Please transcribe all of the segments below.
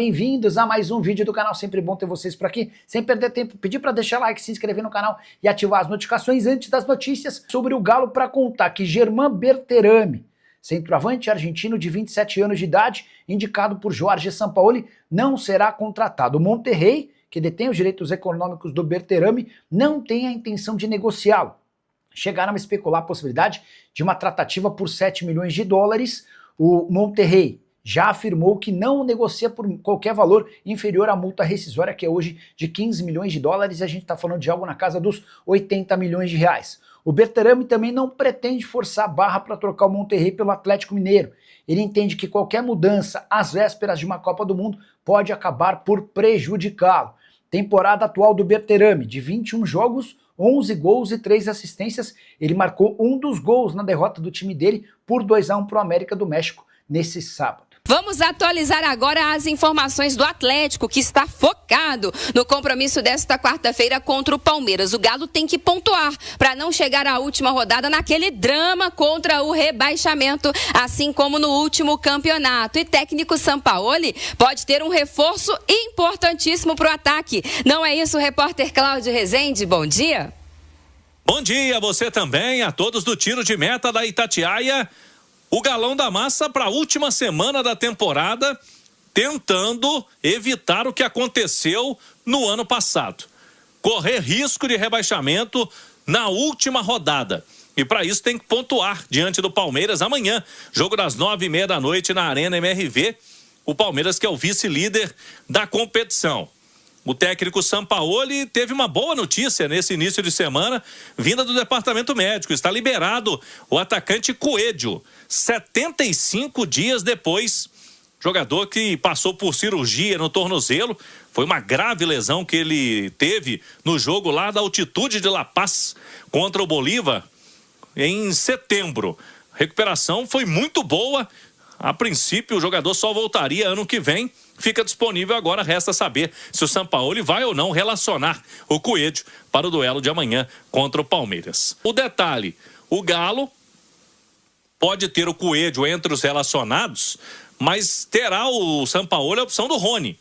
Bem-vindos a mais um vídeo do canal, sempre bom ter vocês por aqui. Sem perder tempo, pedir para deixar like, se inscrever no canal e ativar as notificações antes das notícias sobre o Galo para contar que Germán Berterame, centroavante argentino de 27 anos de idade, indicado por Jorge Sampaoli, não será contratado. O Monterrey, que detém os direitos econômicos do Berterame, não tem a intenção de negociá-lo. Chegaram a especular a possibilidade de uma tratativa por 7 milhões de dólares. O Monterrey já afirmou que não negocia por qualquer valor inferior à multa rescisória, que é hoje de 15 milhões de dólares, e a gente está falando de algo na casa dos 80 milhões de reais. O Berterame também não pretende forçar a barra para trocar o Monterrey pelo Atlético Mineiro. Ele entende que qualquer mudança às vésperas de uma Copa do Mundo pode acabar por prejudicá-lo. Temporada atual do Berterame, de 21 jogos, 11 gols e 3 assistências. Ele marcou um dos gols na derrota do time dele por 2-1 para o América do México nesse sábado. Vamos atualizar agora as informações do Atlético, que está focado no compromisso desta quarta-feira contra o Palmeiras. O Galo tem que pontuar para não chegar à última rodada naquele drama contra o rebaixamento, assim como no último campeonato. E técnico Sampaoli pode ter um reforço importantíssimo para o ataque. Não é isso, repórter Cláudio Rezende? Bom dia. Bom dia a você também, a todos do Tiro de Meta da Itatiaia. O Galão da Massa para a última semana da temporada, tentando evitar o que aconteceu no ano passado. Correr risco de rebaixamento na última rodada. E para isso tem que pontuar diante do Palmeiras amanhã. Jogo das 9h30 da noite na Arena MRV. O Palmeiras que é o vice-líder da competição. O técnico Sampaoli teve uma boa notícia nesse início de semana, vinda do departamento médico. Está liberado o atacante Coelho, 75 dias depois. Jogador que passou por cirurgia no tornozelo. Foi uma grave lesão que ele teve no jogo lá da altitude de La Paz contra o Bolívar em setembro. A recuperação foi muito boa. A princípio, o jogador só voltaria ano que vem. Fica disponível agora, resta saber se o Sampaoli vai ou não relacionar o Coelho para o duelo de amanhã contra o Palmeiras. O detalhe, o Galo pode ter o Coelho entre os relacionados, mas terá o Sampaoli a opção do Rony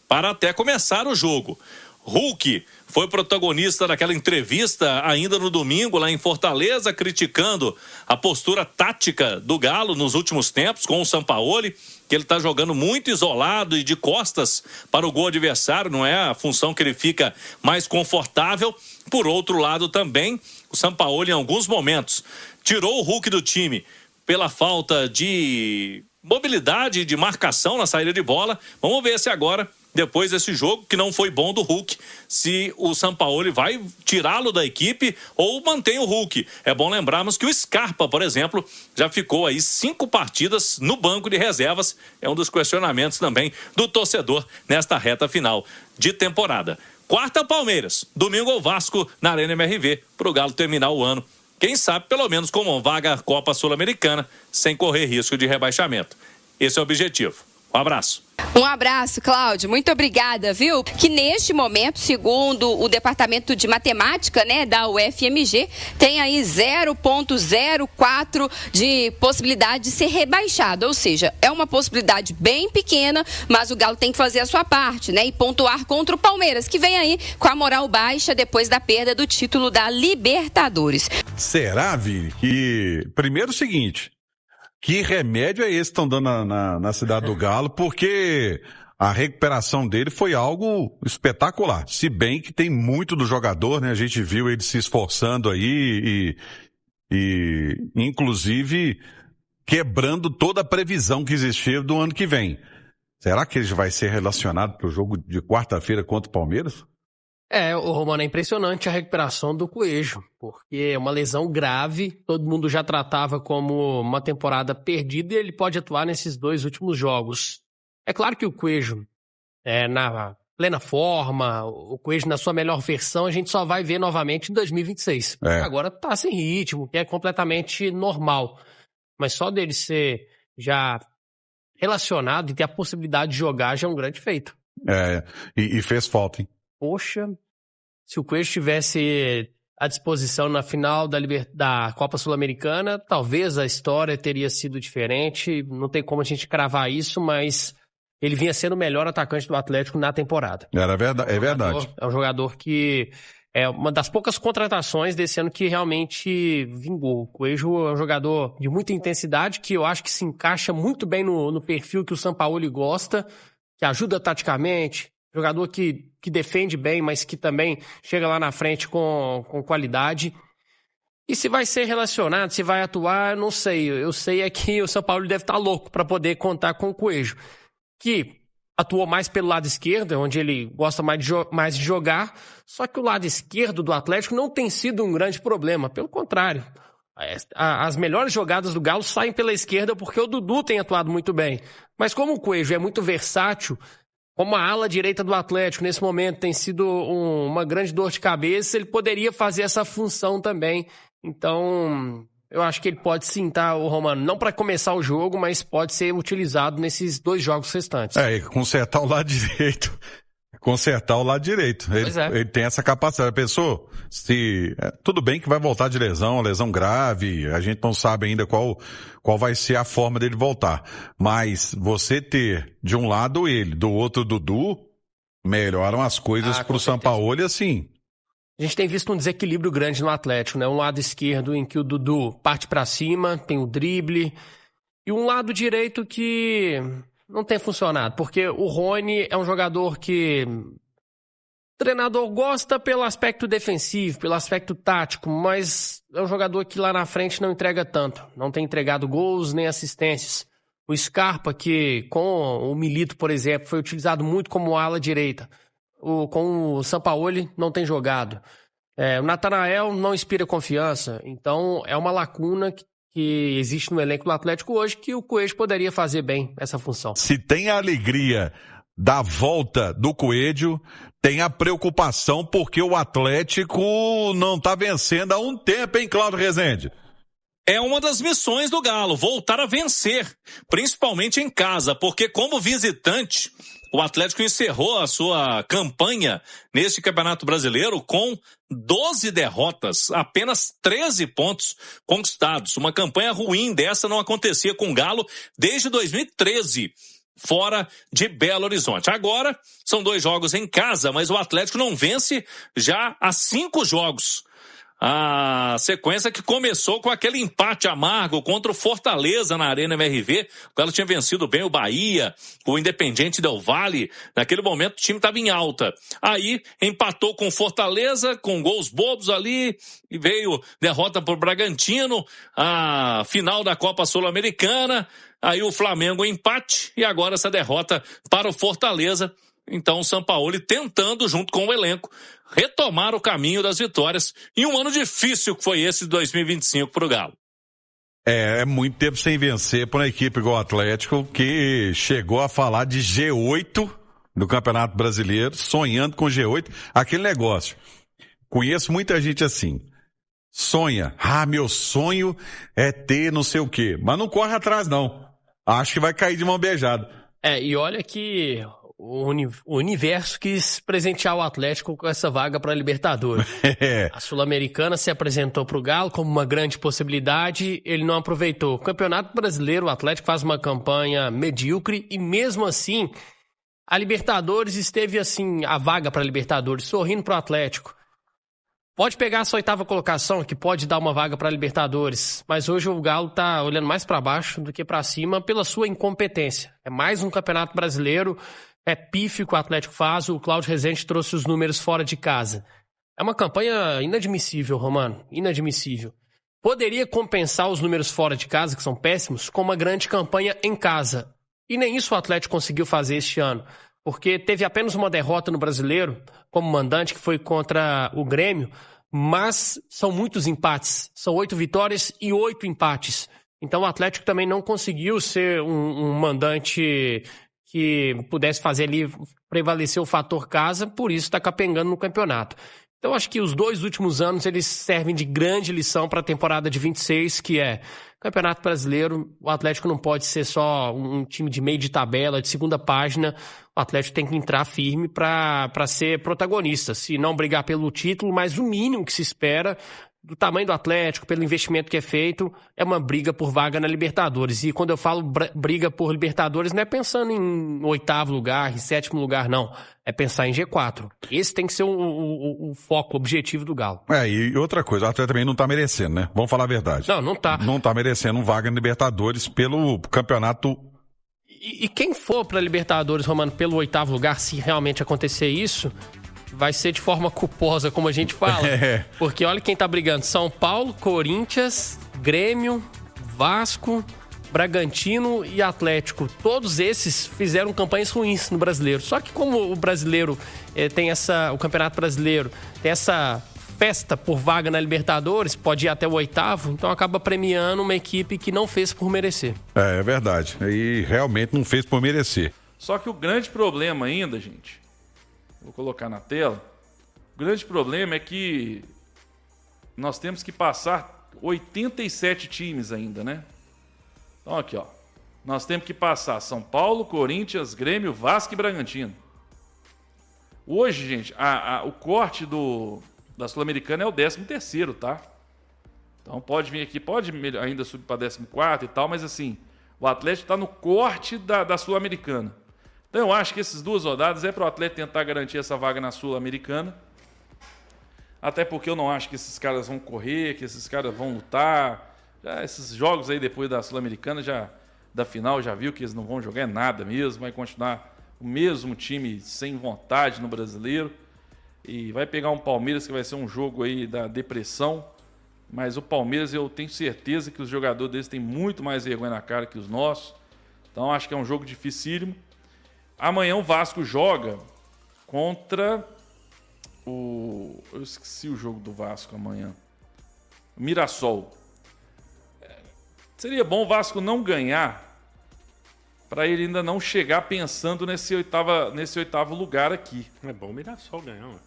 para até começar o jogo. Hulk foi protagonista daquela entrevista ainda no domingo lá em Fortaleza, criticando a postura tática do Galo nos últimos tempos com o Sampaoli, que ele está jogando muito isolado e de costas para o gol adversário, não é a função que ele fica mais confortável. Por outro lado também, o Sampaoli em alguns momentos tirou o Hulk do time pela falta de mobilidade e de marcação na saída de bola. Vamos ver se agora, depois desse jogo, que não foi bom do Hulk, se o Sampaoli vai tirá-lo da equipe ou mantém o Hulk. É bom lembrarmos que o Scarpa, por exemplo, já ficou aí 5 partidas no banco de reservas. É um dos questionamentos também do torcedor nesta reta final de temporada. Quarta, Palmeiras. Domingo, o Vasco na Arena MRV, para o Galo terminar o ano, quem sabe, pelo menos com uma vaga Copa Sul-Americana, sem correr risco de rebaixamento. Esse é o objetivo. Um abraço. Um abraço, Cláudio. Muito obrigada, viu? Que neste momento, segundo o Departamento de Matemática, né, da UFMG, tem aí 0,04 de possibilidade de ser rebaixado. Ou seja, é uma possibilidade bem pequena, mas o Galo tem que fazer a sua parte, né, e pontuar contra o Palmeiras, que vem aí com a moral baixa depois da perda do título da Libertadores. Será, Vini, que... Primeiro o seguinte... Que remédio é esse que estão dando na cidade do Galo? Porque a recuperação dele foi algo espetacular. Se bem que tem muito do jogador, né? A gente viu ele se esforçando aí e inclusive, quebrando toda a previsão que existia do ano que vem. Será que ele vai ser relacionado para o jogo de quarta-feira contra o Palmeiras? Romano, é impressionante a recuperação do Coelho, porque é uma lesão grave, todo mundo já tratava como uma temporada perdida e ele pode atuar nesses 2 últimos jogos. É claro que o Coelho, na plena forma, o Coelho na sua melhor versão, a gente só vai ver novamente em 2026. Agora tá sem ritmo, que é completamente normal. Mas só dele ser já relacionado e ter a possibilidade de jogar já é um grande feito. E fez falta, hein? Poxa, se o Coelho estivesse à disposição na final da Copa Sul-Americana, talvez a história teria sido diferente. Não tem como a gente cravar isso, mas ele vinha sendo o melhor atacante do Atlético na temporada. É verdade. É um jogador que é uma das poucas contratações desse ano que realmente vingou. O Coelho é um jogador de muita intensidade, que eu acho que se encaixa muito bem no perfil que o Sampaoli gosta, que ajuda taticamente, jogador que defende bem, mas que também chega lá na frente com qualidade. E se vai ser relacionado, se vai atuar, eu não sei. Eu sei é que o Sampaoli deve estar louco para poder contar com o Coelho, que atuou mais pelo lado esquerdo, onde ele gosta mais de jogar, só que o lado esquerdo do Atlético não tem sido um grande problema, pelo contrário. As melhores jogadas do Galo saem pela esquerda porque o Dudu tem atuado muito bem. Mas como o Coelho é muito versátil, como a ala direita do Atlético nesse momento tem sido uma grande dor de cabeça, ele poderia fazer essa função também. Então, eu acho que ele pode sim, tá, o Romano, não para começar o jogo, mas pode ser utilizado nesses 2 jogos restantes. Consertar o lado direito. Ele tem essa capacidade. Pensou? Tudo bem que vai voltar de lesão grave, a gente não sabe ainda qual vai ser a forma dele voltar. Mas você ter de um lado ele, do outro o Dudu, melhoram as coisas pro Sampaoli, assim. A gente tem visto um desequilíbrio grande no Atlético, né? Um lado esquerdo em que o Dudu parte pra cima, tem o drible, e um lado direito que não tem funcionado, porque o Rony é um jogador que o treinador gosta pelo aspecto defensivo, pelo aspecto tático, mas é um jogador que lá na frente não entrega tanto, não tem entregado gols nem assistências. O Scarpa, que com o Milito, por exemplo, foi utilizado muito como ala direita, com o Sampaoli não tem jogado. O Natanael não inspira confiança, então é uma lacuna que existe no elenco do Atlético hoje que o Coelho poderia fazer bem essa função. Se tem a alegria da volta do Coelho, tem a preocupação porque o Atlético não tá vencendo há um tempo, hein, Cláudio Rezende? É uma das missões do Galo, voltar a vencer, principalmente em casa, porque como visitante, o Atlético encerrou a sua campanha neste Campeonato Brasileiro com 12 derrotas, apenas 13 pontos conquistados. Uma campanha ruim dessa não acontecia com o Galo desde 2013. Fora de Belo Horizonte. Agora, são 2 jogos em casa, mas o Atlético não vence já há 5 jogos. A sequência que começou com aquele empate amargo contra o Fortaleza na Arena MRV. O Galo tinha vencido bem o Bahia, o Independiente Del Valle. Naquele momento o time estava em alta. Aí empatou com o Fortaleza, com gols bobos ali, e veio derrota para o Bragantino, a final da Copa Sul-Americana. Aí o Flamengo empate e agora essa derrota para o Fortaleza. Então o Sampaoli tentando, junto com o elenco, retomar o caminho das vitórias em um ano difícil que foi esse de 2025 para o Galo. É muito tempo sem vencer para uma equipe igual o Atlético, que chegou a falar de G8 no Campeonato Brasileiro, sonhando com G8. Aquele negócio. Conheço muita gente assim. Sonha. Meu sonho é ter não sei o quê. Mas não corre atrás, não. Acho que vai cair de mão beijada. E olha que o universo quis presentear o Atlético com essa vaga para a Libertadores. A Sul-Americana se apresentou para o Galo como uma grande possibilidade, ele não aproveitou. O Campeonato Brasileiro, o Atlético faz uma campanha medíocre e mesmo assim a Libertadores esteve assim, a vaga para a Libertadores, sorrindo para o Atlético. Pode pegar essa 8ª colocação, que pode dar uma vaga para a Libertadores, mas hoje o Galo está olhando mais para baixo do que para cima pela sua incompetência. É mais um Campeonato Brasileiro, é pífio que o Atlético faz, o Cláudio Rezende trouxe os números fora de casa. É uma campanha inadmissível, Romano, inadmissível. Poderia compensar os números fora de casa, que são péssimos, com uma grande campanha em casa. E nem isso o Atlético conseguiu fazer este ano, porque teve apenas uma derrota no Brasileiro, como mandante, que foi contra o Grêmio, mas são muitos empates. São 8 vitórias e 8 empates. Então o Atlético também não conseguiu ser um mandante que pudesse fazer ali prevalecer o fator casa, por isso está capengando no campeonato. Então acho que os 2 últimos anos eles servem de grande lição para a temporada de 26, que é Campeonato Brasileiro. O Atlético não pode ser só um time de meio de tabela, de segunda página. O Atlético tem que entrar firme para ser protagonista. Se não brigar pelo título, mas o mínimo que se espera do tamanho do Atlético, pelo investimento que é feito, é uma briga por vaga na Libertadores. E quando eu falo briga por Libertadores, não é pensando em 8º lugar, em 7º lugar, não. É pensar em G4. Esse tem que ser o foco, o objetivo do Galo. E outra coisa, o Atlético também não tá merecendo, né? Vamos falar a verdade. Não tá. Não tá merecendo vaga na Libertadores pelo campeonato. E quem for pra Libertadores, Romano, pelo 8º lugar, se realmente acontecer isso, vai ser de forma culposa, como a gente fala. Porque olha quem tá brigando. São Paulo, Corinthians, Grêmio, Vasco, Bragantino e Atlético. Todos esses fizeram campanhas ruins no Brasileiro. Só que como o brasileiro o Campeonato Brasileiro tem essa festa por vaga na Libertadores, pode ir até o 8º, então acaba premiando uma equipe que não fez por merecer. É verdade. E realmente não fez por merecer. Só que o grande problema ainda, gente, vou colocar na tela, o grande problema é que nós temos que passar 87 times ainda, né? Então aqui, ó. Nós temos que passar São Paulo, Corinthians, Grêmio, Vasco e Bragantino. Hoje, gente, o corte da Sul-Americana é o 13º, tá? Então pode vir aqui, pode ainda subir para 14º e tal, mas assim, o Atlético está no corte da Sul-Americana. Então eu acho que essas 2 rodadas é para o Atlético tentar garantir essa vaga na Sul-Americana. Até porque eu não acho que esses caras vão correr, que esses caras vão lutar. Já esses jogos aí depois da Sul-Americana, da final, já viu que eles não vão jogar nada mesmo. Vai continuar o mesmo time sem vontade no Brasileiro. E vai pegar um Palmeiras que vai ser um jogo aí da depressão. Mas o Palmeiras, eu tenho certeza que os jogadores deles têm muito mais vergonha na cara que os nossos. Então acho que é um jogo dificílimo. Amanhã o Vasco joga contra eu esqueci o jogo do Vasco amanhã. Mirassol. Seria bom o Vasco não ganhar para ele ainda não chegar pensando nesse oitavo lugar aqui. É bom o Mirassol ganhar, mano.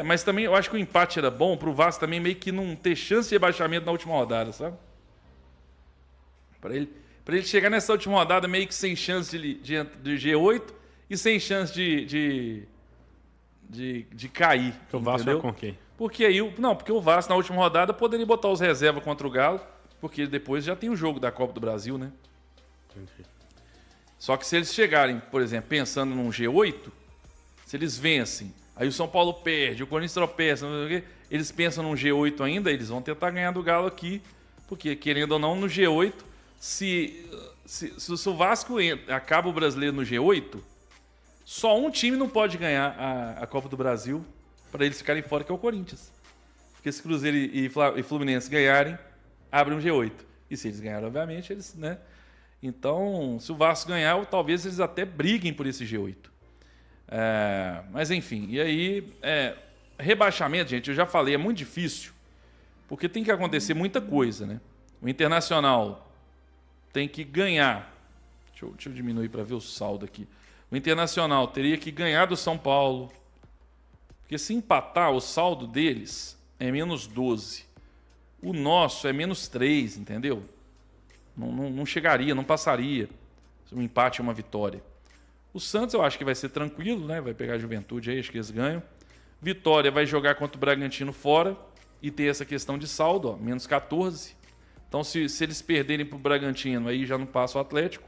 Mas também eu acho que o empate era bom pro Vasco também meio que não ter chance de rebaixamento na última rodada, sabe? Para ele chegar nessa última rodada meio que sem chance de G8 e sem chance de cair. O Vasco é com quem? Porque o Vasco na última rodada poderia botar os reservas contra o Galo, porque depois já tem o jogo da Copa do Brasil, né? Entendi. Só que se eles chegarem, por exemplo, pensando num G8, se eles vencem, aí o São Paulo perde, o Corinthians tropeça, eles pensam num G8 ainda, eles vão tentar ganhar do Galo aqui, porque querendo ou não, no G8, se o Vasco acaba o Brasileiro no G8, só um time não pode ganhar a Copa do Brasil para eles ficarem fora, que é o Corinthians. Porque se Cruzeiro e Fluminense ganharem, abre um G8. E se eles ganharem, obviamente, eles, né? Então, se o Vasco ganhar, talvez eles até briguem por esse G8. Mas enfim, e aí, rebaixamento, gente, eu já falei, é muito difícil, porque tem que acontecer muita coisa, né? O Internacional tem que ganhar. Deixa eu diminuir para ver o saldo aqui. O Internacional teria que ganhar do São Paulo, porque se empatar, o saldo deles é -12. O nosso é -3, entendeu? Não chegaria, não passaria. Um empate e uma vitória. O Santos eu acho que vai ser tranquilo, né? Vai pegar a Juventude aí, acho que eles ganham. Vitória vai jogar contra o Bragantino fora e ter essa questão de saldo, ó, -14. Então se eles perderem para o Bragantino, aí já não passa o Atlético.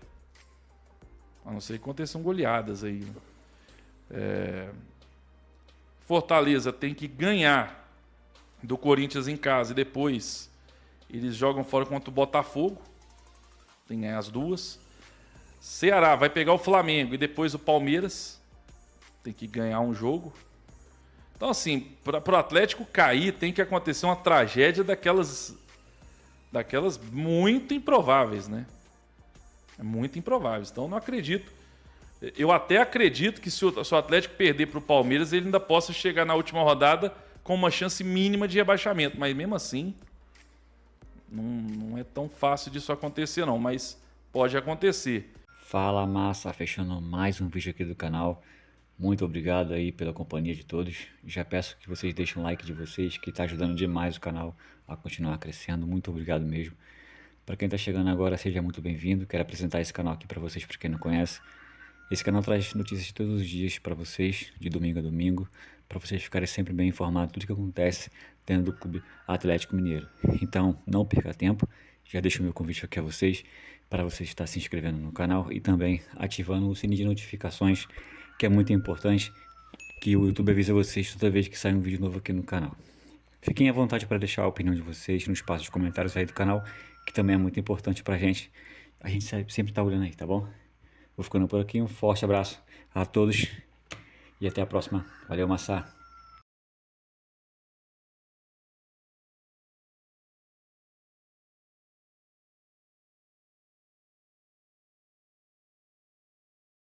A não ser que aconteçam goleadas aí. Fortaleza tem que ganhar do Corinthians em casa e depois eles jogam fora contra o Botafogo. Tem que ganhar as duas. Ceará vai pegar o Flamengo e depois o Palmeiras. Tem que ganhar um jogo. Então, assim, para o Atlético cair, tem que acontecer uma tragédia daquelas muito improváveis, né? Muito improváveis. Então, não acredito. Eu até acredito que se o Atlético perder para o Palmeiras, ele ainda possa chegar na última rodada com uma chance mínima de rebaixamento. Mas mesmo assim, não é tão fácil disso acontecer, não. Mas pode acontecer. Fala, massa, fechando mais um vídeo aqui do canal. Muito obrigado aí pela companhia de todos. Já peço que vocês deixem um like de vocês, que está ajudando demais o canal a continuar crescendo. Muito obrigado mesmo. Para quem está chegando agora, seja muito bem-vindo. Quero apresentar esse canal aqui para vocês, para quem não conhece. Esse canal traz notícias todos os dias para vocês, de domingo a domingo, para vocês ficarem sempre bem informados de tudo que acontece, dentro do Clube Atlético Mineiro. Então, não perca tempo, já deixo o meu convite aqui a vocês, para você estar se inscrevendo no canal e também ativando o sininho de notificações, que é muito importante, que o YouTube avisa vocês toda vez que sai um vídeo novo aqui no canal. Fiquem à vontade para deixar a opinião de vocês no espaço de comentários aí do canal, que também é muito importante pra gente. A gente sempre tá olhando aí, tá bom? Vou ficando por aqui, um forte abraço a todos e até a próxima. Valeu, Massa!